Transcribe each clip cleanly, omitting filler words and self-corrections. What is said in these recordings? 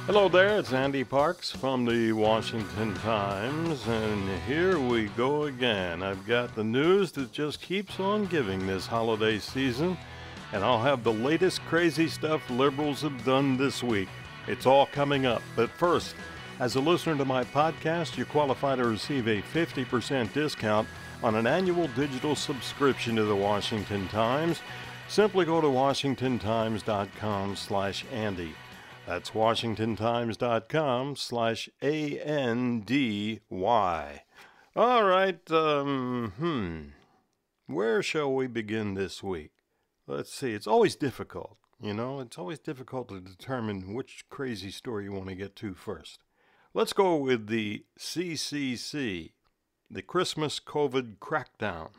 Hello there, it's Andy Parks from the Washington Times, and here we go again. I've got the news that just keeps on giving this holiday season, and I'll have the latest crazy stuff liberals have done this week. It's all coming up, but first, as a listener to my podcast, you qualify to receive a 50% discount on an annual digital subscription to the Washington Times. Simply go to washingtontimes.com/Andy. That's washingtontimes.com/ANDY. All right, where shall we begin this week? Let's see, it's always difficult, it's always difficult to determine which crazy story you want to get to first. Let's go with the CCC, the Christmas COVID crackdown.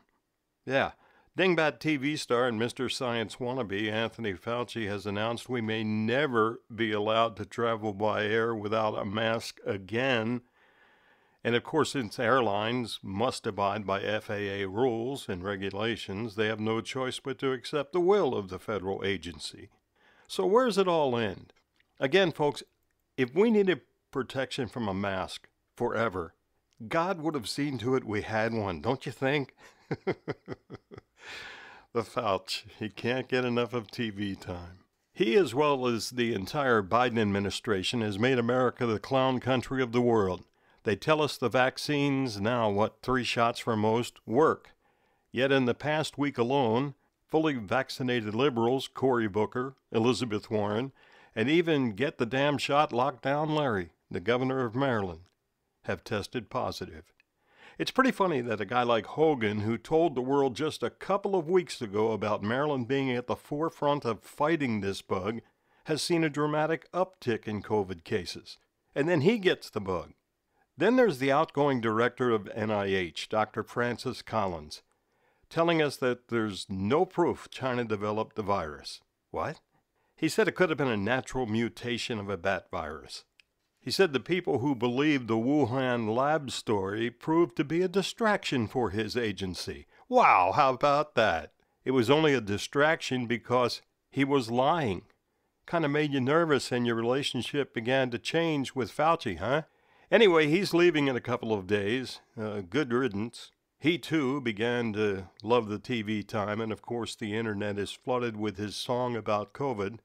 Yeah. Dingbat TV star and Mr. Science wannabe Anthony Fauci has announced we may never be allowed to travel by air without a mask again. And of course, since airlines must abide by FAA rules and regulations, they have no choice but to accept the will of the federal agency. So where's it all end? Again, folks, if we needed protection from a mask forever, God would have seen to it we had one, don't you think? The Fauci, he can't get enough of TV time. He, as well as the entire Biden administration, has made America the clown country of the world. They tell us the vaccines, now 3 shots for most, work. Yet in the past week alone, fully vaccinated liberals, Cory Booker, Elizabeth Warren, and even get the damn shot lockdown Larry, the governor of Maryland, have tested positive. It's pretty funny that a guy like Hogan, who told the world just a couple of weeks ago about Maryland being at the forefront of fighting this bug, has seen a dramatic uptick in COVID cases. And then he gets the bug. Then there's the outgoing director of NIH, Dr. Francis Collins, telling us that there's no proof China developed the virus. What? He said it could have been a natural mutation of a bat virus. He said the people who believed the Wuhan lab story proved to be a distraction for his agency. Wow, how about that? It was only a distraction because he was lying. Kind of made you nervous and your relationship began to change with Fauci, huh? Anyway, he's leaving in a couple of days. Good riddance. He, too, began to love the TV time, and of course the internet is flooded with his song about COVID.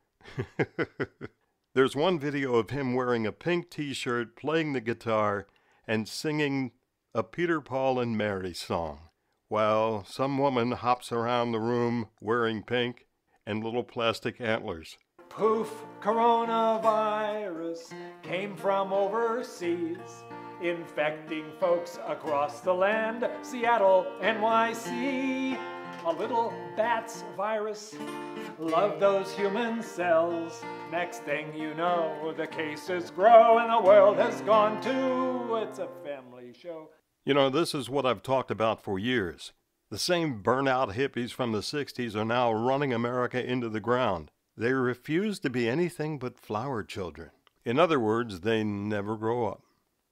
There's one video of him wearing a pink t-shirt, playing the guitar, and singing a Peter, Paul, and Mary song, while some woman hops around the room wearing pink and little plastic antlers. Poof, coronavirus came from overseas, infecting folks across the land, Seattle, NYC. A little bat's virus, love those human cells. Next thing you know, the cases grow and the world has gone to, it's a family show. This is what I've talked about for years. The same burnout hippies from the 60s are now running America into the ground. They refuse to be anything but flower children. In other words, they never grow up.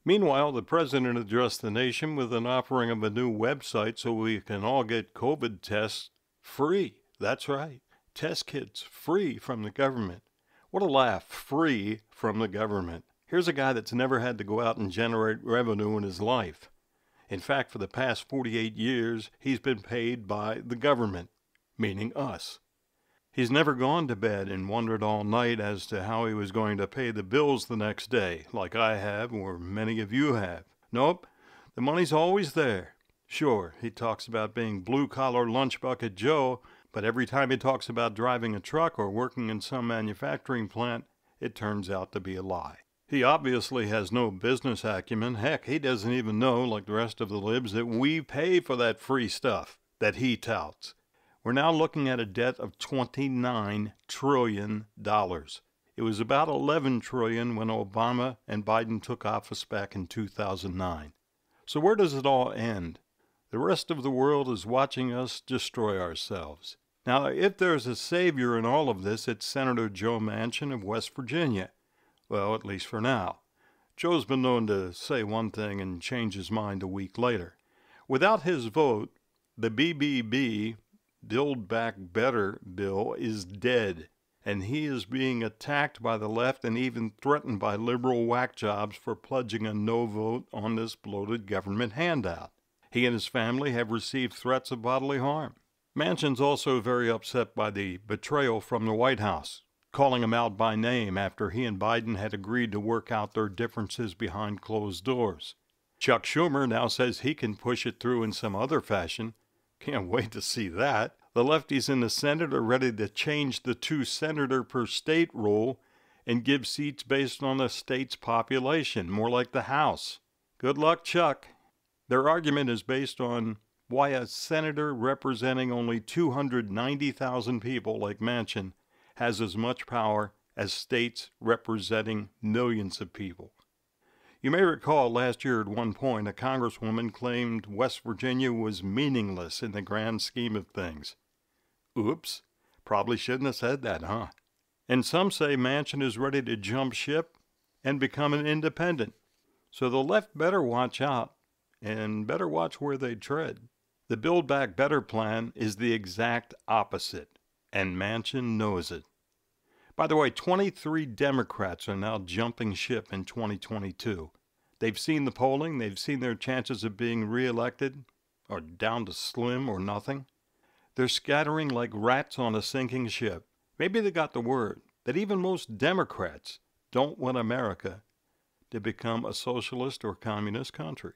Meanwhile, the president addressed the nation with an offering of a new website so we can all get COVID tests free. That's right. Test kits free from the government. What a laugh, free from the government. Here's a guy that's never had to go out and generate revenue in his life. In fact, for the past 48 years, he's been paid by the government, meaning us. He's never gone to bed and wondered all night as to how he was going to pay the bills the next day, like I have or many of you have. Nope, the money's always there. Sure, he talks about being blue-collar lunch bucket Joe, but every time he talks about driving a truck or working in some manufacturing plant, it turns out to be a lie. He obviously has no business acumen. Heck, he doesn't even know, like the rest of the libs, that we pay for that free stuff that he touts. We're now looking at a debt of $29 trillion. It was about $11 trillion when Obama and Biden took office back in 2009. So where does it all end? The rest of the world is watching us destroy ourselves. Now, if there's a savior in all of this, it's Senator Joe Manchin of West Virginia. Well, at least for now. Joe's been known to say one thing and change his mind a week later. Without his vote, the BBB, Build Back Better bill is dead. and he is being attacked by the left and even threatened by liberal whack jobs for pledging a no vote on this bloated government handout. He and his family have received threats of bodily harm. Manchin's also very upset by the betrayal from the White House, calling him out by name after he and Biden had agreed to work out their differences behind closed doors. Chuck Schumer now says he can push it through in some other fashion. Can't wait to see that. The lefties in the Senate are ready to change the 2-senator per state rule and give seats based on the state's population, more like the House. Good luck, Chuck. Their argument is based on why a senator representing only 290,000 people like Manchin has as much power as states representing millions of people. You may recall last year at one point a congresswoman claimed West Virginia was meaningless in the grand scheme of things. Oops, probably shouldn't have said that, huh? And some say Manchin is ready to jump ship and become an independent. So the left better watch out and better watch where they tread. The Build Back Better plan is the exact opposite, and Manchin knows it. By the way, 23 Democrats are now jumping ship in 2022. They've seen the polling, they've seen their chances of being reelected are down to slim or nothing. They're scattering like rats on a sinking ship. Maybe they got the word that even most Democrats don't want America to become a socialist or communist country.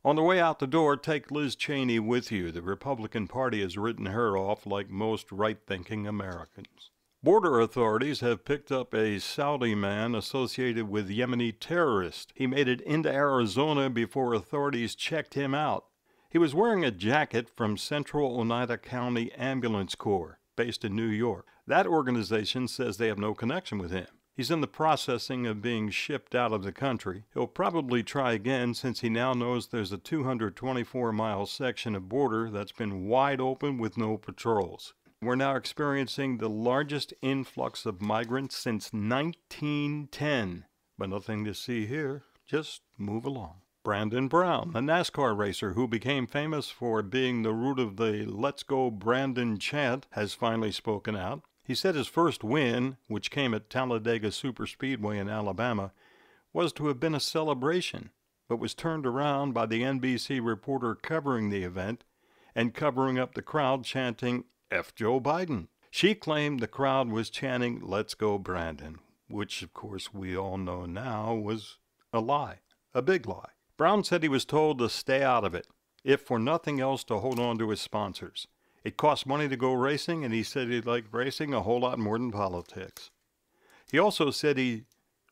On the way out the door, take Liz Cheney with you. The Republican Party has written her off like most right-thinking Americans. Border authorities have picked up a Saudi man associated with Yemeni terrorists. He made it into Arizona before authorities checked him out. He was wearing a jacket from Central Oneida County Ambulance Corps, based in New York. That organization says they have no connection with him. He's in the processing of being shipped out of the country. He'll probably try again since he now knows there's a 224-mile section of border that's been wide open with no patrols. We're now experiencing the largest influx of migrants since 1910. But nothing to see here. Just move along. Brandon Brown, a NASCAR racer who became famous for being the root of the Let's Go Brandon chant, has finally spoken out. He said his first win, which came at Talladega Superspeedway in Alabama, was to have been a celebration, but was turned around by the NBC reporter covering the event and covering up the crowd chanting, F Joe Biden. She claimed the crowd was chanting, Let's Go Brandon, which of course we all know now was a lie, a big lie. Brown said he was told to stay out of it, if for nothing else to hold on to his sponsors. It costs money to go racing, and he said he liked racing a whole lot more than politics. He also said he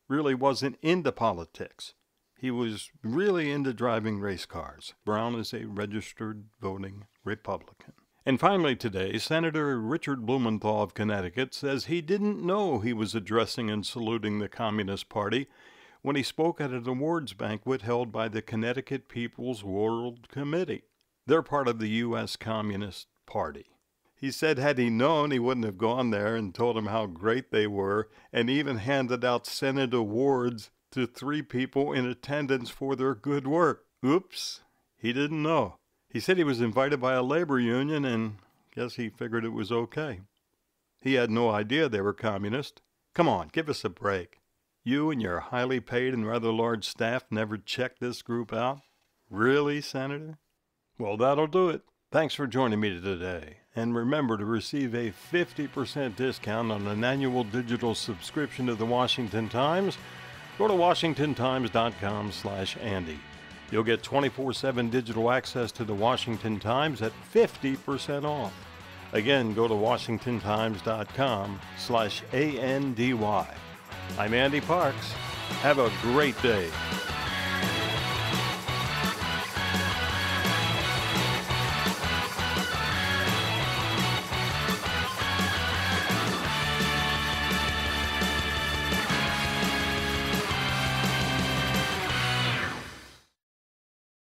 really wasn't into politics. He was really into driving race cars. Brown is a registered voting Republican. And finally today, Senator Richard Blumenthal of Connecticut says he didn't know he was addressing and saluting the Communist Party when he spoke at an awards banquet held by the Connecticut People's World Committee. They're part of the U.S. Communist Party. He said had he known, he wouldn't have gone there and told them how great they were and even handed out Senate awards to 3 people in attendance for their good work. Oops, he didn't know. He said he was invited by a labor union and guess he figured it was okay. He had no idea they were communist. Come on, give us a break. You and your highly paid and rather large staff never checked this group out? Really, Senator? Well, that'll do it. Thanks for joining me today. And remember to receive a 50% discount on an annual digital subscription to the Washington Times. Go to washingtontimes.com/Andy. You'll get 24/7 digital access to the Washington Times at 50% off. Again, go to washingtontimes.com/ANDY. I'm Andy Parks. Have a great day.